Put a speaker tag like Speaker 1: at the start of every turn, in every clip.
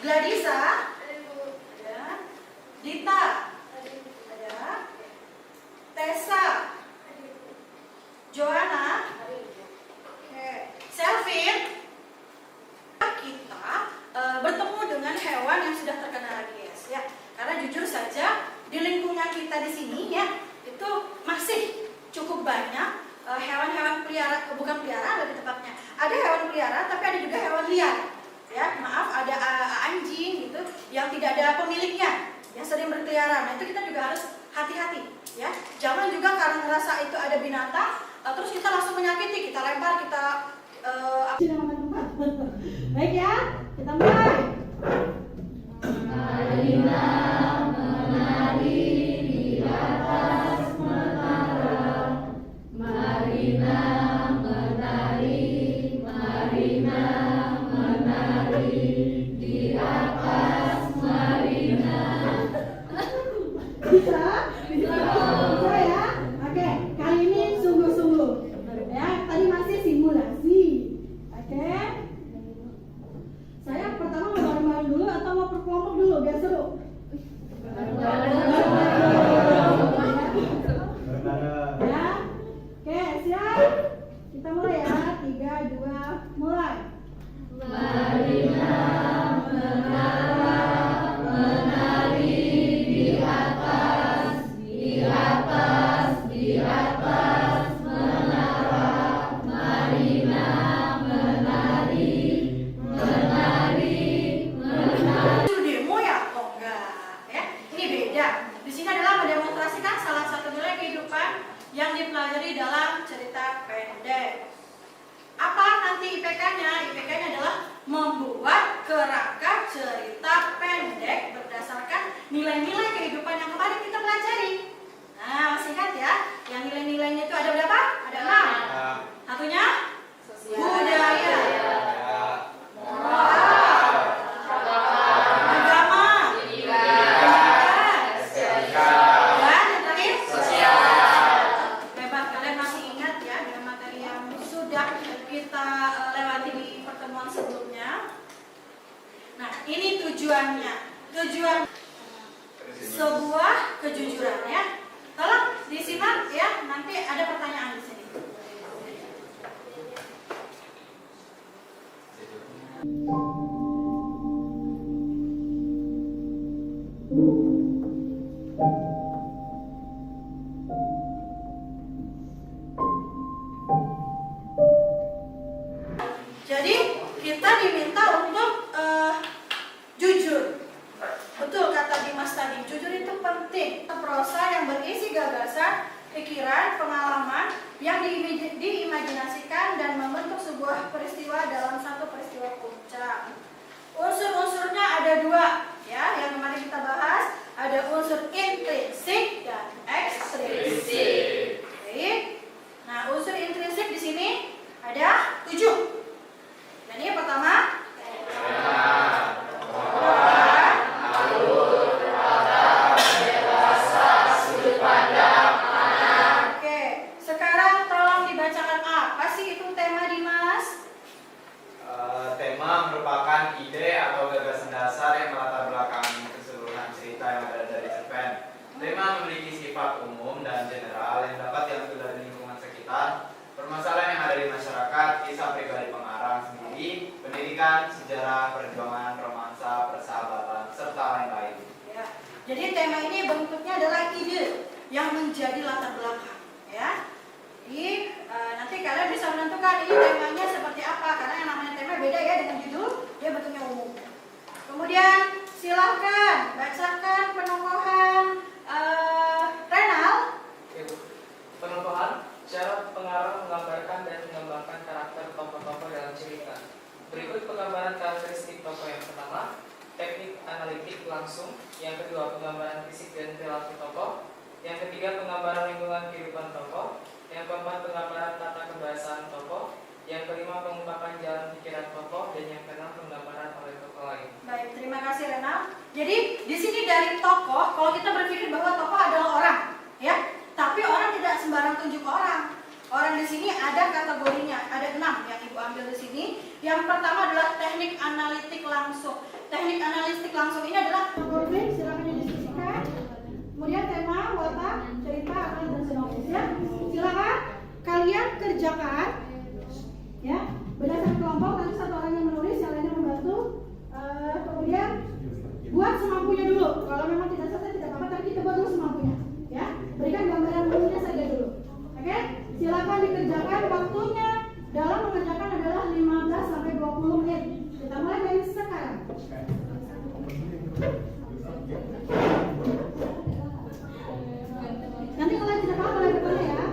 Speaker 1: Gladisa, ada. Dita, ada. Tessa, Joanna, Selvin. Kita bertemu dengan hewan yang sudah terkena rabies ya. Karena jujur saja di lingkungan kita di sini ya, itu masih cukup banyak hewan-hewan pelihara, bukan pelihara lebih tepatnya. Ada hewan pelihara tapi ada juga hewan liar. Ya, maaf, ada anjing gitu yang tidak ada pemiliknya, yang sering berkeliaran. Nah, itu kita juga harus hati-hati ya. Jangan juga karena ngerasa itu ada binatang terus kita langsung menyakiti, kita lempar, kita baik ya, kita mulai.
Speaker 2: Marina menari di atas menara, Marina menari, Marina menari di atas Marina.
Speaker 1: Bisa? Bisa ya? Oke, kali ini sungguh-sungguh ya, tadi masih simulasi. Oke, saya pertama mau bareng-bareng dulu atau mau per kelompok dulu biar seru? Ya, oke, siap? Kita mulai ya, 3, 2, mulai.
Speaker 2: Marina menara, menari di atas, di atas, di atas menara, Marina menari, menari, menari.
Speaker 1: Itu demo ya? Oh enggak ya, ini beda. Di sini adalah mendemonstrasikan salah satu nilai kehidupan yang dipelajari dalam cerita pendek. Apa nanti IPK-nya? IPK-nya adalah membuat kerangka cerita pendek berdasarkan nilai-nilai kehidupan yang kemarin kita pelajari. Nah, masih ingat ya? Yang nilai-nilainya itu ada berapa? Ada 6. Satunya? Budaya, moral, agama, dan yang terakhir? Hebat, kalian masih ingat ya dengan materi yang sudah kita lewati di pertemuan sebelumnya. Nah, ini tujuannya. Tujuan sebuah kejujuran ya. Tolong disimak ya, nanti ada pertanyaan di sini. Jadi kita diminta untuk jujur. Betul kata Dimas tadi, jujur itu penting. Prosa yang berisi gagasan, pikiran, pengalaman yang diimajinasikan dan membentuk sebuah peristiwa dalam satu peristiwa puncak. Unsur-unsurnya ada 2 ya, yang kemarin kita bahas. Ada unsur intrinsik dan ekstrinsik. Baik. Nah, unsur intrinsik di sini ada 7. Dan ini pertama, oke. Sekarang tolong dibacakan apa sih itu tema, Dimas?
Speaker 3: Tema merupakan ide atau gagasan dasar yang melatar belakangi keseluruhan cerita yang ada dari cerpen. Tema memiliki sifat umum dan general yang dapat diambil dari lingkungan sekitar, permasalahan yang ada di masyarakat, kisah pribadi pengarang sendiri, pendidikan, sejarah, perjuangan, romansa, persahabatan, serta lain-lain.
Speaker 1: Ya. Jadi tema ini bentuknya adalah ide yang menjadi latar belakang ya. Jadi nanti kalian bisa menentukan ini temanya seperti apa, karena yang namanya tema beda ya dengan judul, dia bentuknya umum. Kemudian silakan bacakan penokohan Renal.
Speaker 4: Penokohan, cara pengarang menggambarkan dan mengembangkan karakter tokoh-tokoh dalam cerita. Berikut penggambaran karakteristik tokoh yang pertama, teknik analitik langsung. Yang kedua, penggambaran fisik dan perilaku tokoh. Yang ketiga, penggambaran lingkungan kehidupan tokoh. Yang keempat, penggambaran tata kebahasaan tokoh. Yang kelima, pengungkapan jalan pikiran tokoh. Dan yang keenam, penggambaran oleh tokoh lain.
Speaker 1: Baik, terima kasih Renal. Jadi di sini dari tokoh, kalau kita berpikir bahwa tokoh adalah orang, ya, tapi orang tidak sembarang tunjuk orang. Orang di sini ada kategorinya, ada 6 yang Ibu ambil di sini. Yang pertama adalah teknik analitik langsung. teknik analitik langsung ini adalah PowerPoint, silakan didiskusikan. Kemudian tema, watak, cerita, akal, dan sinopsis ya. Silakan kalian kerjakan ya berdasarkan kelompok, nanti satu orang yang menulis, yang lainnya membantu. Kemudian buat semampunya dulu. Kalau memang tidak selesai tidak apa-apa, tapi kita buat dulu semampunya ya. Berikan gambaran umumnya saja dulu. Oke? Silakan dikerjakan, waktunya dalam mengerjakan adalah 15 sampai 20 menit. Kita mulai dari sekarang. Nanti kalau tidak apa boleh bertanya ya.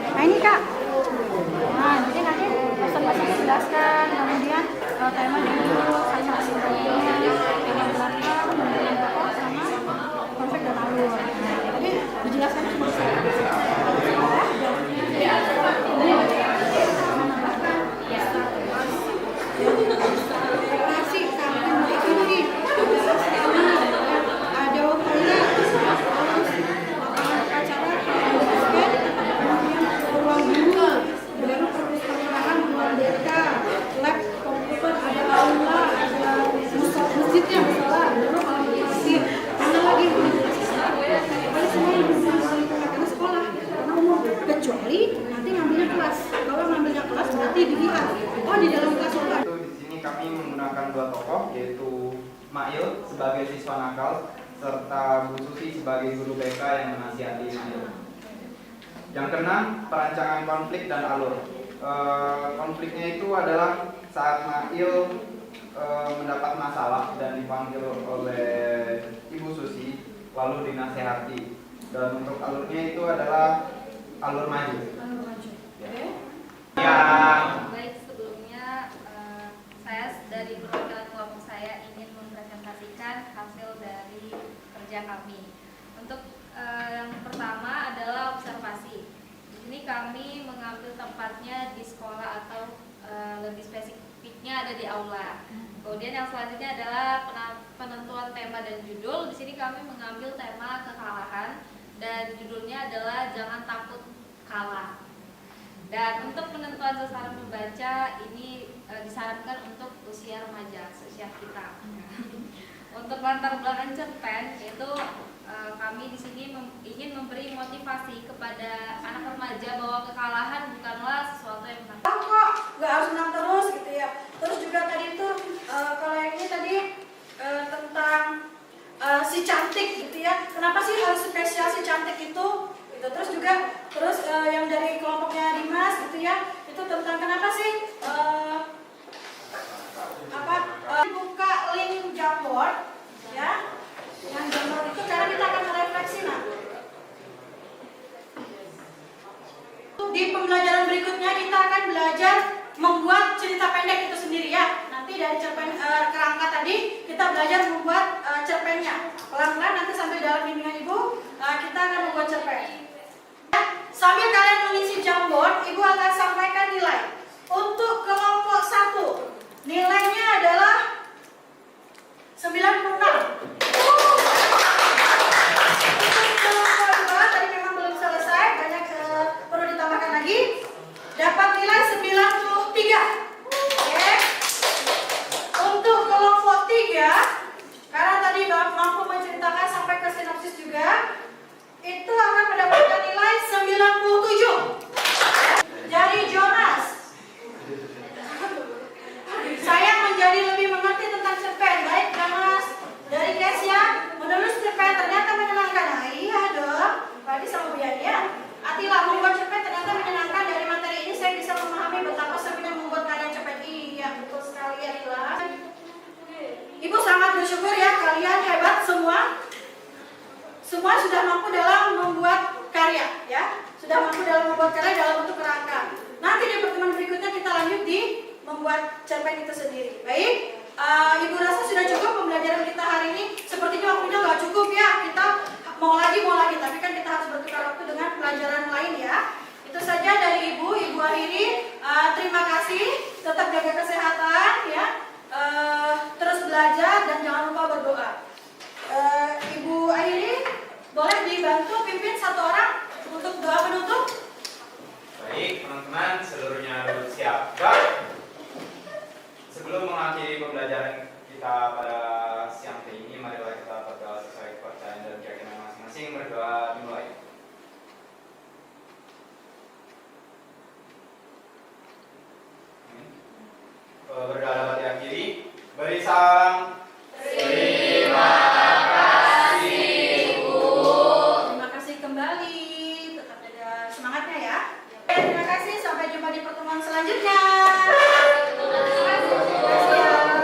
Speaker 2: Nah ini Kak, nah jadi nanti presentasinya jelaskan, kemudian tema dulu, sama simbolnya, tema belakang, kemudian pokok sama konsep dan alur. Nah, tadi dijelaskan cuma
Speaker 1: lab komputer, ada
Speaker 3: menggunakan dua tokoh, yaitu Mail sebagai siswa nakal serta Bu Susi sebagai guru BK yang menasihati Mail. Yang keenam, perancangan konflik dan alur. Konfliknya itu adalah saat Mail mendapat masalah dan dipanggil oleh Ibu Susi lalu dinasehati. Dan untuk alurnya itu adalah alur maju.
Speaker 1: Alur maju. Oke.
Speaker 3: Ya.
Speaker 5: Baik, sebelumnya saya dari perwakilan kelompok saya ingin mempresentasikan hasil dari kerja kami. Untuk yang pertama adalah observasi. Di sini kami mengambil tempatnya di sekolah atau lebih spesifiknya ada di aula. Kemudian yang selanjutnya adalah penentuan tema dan judul. Di sini kami mengambil tema kekalahan dan judulnya adalah Jangan Takut Kalah. Dan untuk penentuan sasaran membaca ini disarankan untuk usia remaja, usia kita. Untuk latar belakang cerpen itu kami di sini ingin memberi motivasi kepada anak remaja bahwa kekalahan bukanlah sesuatu yang menakutkan.
Speaker 1: Kok nggak harus menang terus gitu ya. Terus juga tadi tuh kalau yang ini tadi tentang si cantik gitu ya. Kenapa sih harus spesial si cantik itu? Gitu. Terus yang dari kelompoknya Dimas gitu ya. Itu tentang kenapa sih buka link Jamboard ya. Yang Jamboard itu karena kita akan merefleksi nah. Di pembelajaran berikutnya kita akan belajar membuat cerita pendek itu sendiri ya. Nanti dari cerpen kerangka tadi kita belajar membuat cerpennya. Pelan-pelan nanti sampai dalam bimbingan Ibu kita akan membuat cerpen. Sambil kalian mengisi Jamboard, Ibu akan sampaikan nilai. Untuk kelompok 1, nilainya adalah 96. Untuk kelompok 2 tadi memang belum selesai, banyak perlu ditambahkan lagi. Dapat nilai 93. Oke. Untuk kelompok 3, karena tadi mampu menceritakan sampai ke sinopsis juga, itu akan mendapatkan nilai 97. Dari Jonas, saya menjadi lebih mengerti tentang cerpen. Baik Jonas. Dari Kesia, menulis cerpen ternyata menyenangkan. Nah, iya dong. Berarti sama Bu Yani ya. Atila, membuat cerpen ternyata menyenangkan. Dari materi ini saya bisa memahami betapa serunya membuat karya cerpen. Iya, betul sekali Atila. Ibu sangat bersyukur ya, kalian hebat semua. Semua sudah mampu dalam membuat karya ya. Sudah mampu dalam membuat karya dalam bentuk kerangka. Nanti di pertemuan berikutnya kita lanjut di membuat cerpen itu sendiri. Baik, Ibu rasa sudah cukup pembelajaran kita hari ini. Sepertinya waktunya nggak cukup ya. Kita mau lagi, tapi kan kita harus bertukar waktu dengan pelajaran lain ya. Itu saja dari Ibu akhiri. Terima kasih. Tetap jaga kesehatan ya. Terus belajar dan jangan lupa berdoa. Ibu akhiri, boleh dibantu pimpin satu orang untuk doa penutup?
Speaker 3: Baik, teman-teman, seluruhnya duduk siap. Gerak. Sebelum mengakhiri pembelajaran kita pada siang hari ini, marilah kita berdoa sesuai kepercayaan dan keyakinan masing-masing. Berdoa dimulai. Berdoa dapat diakhiri. Beri salam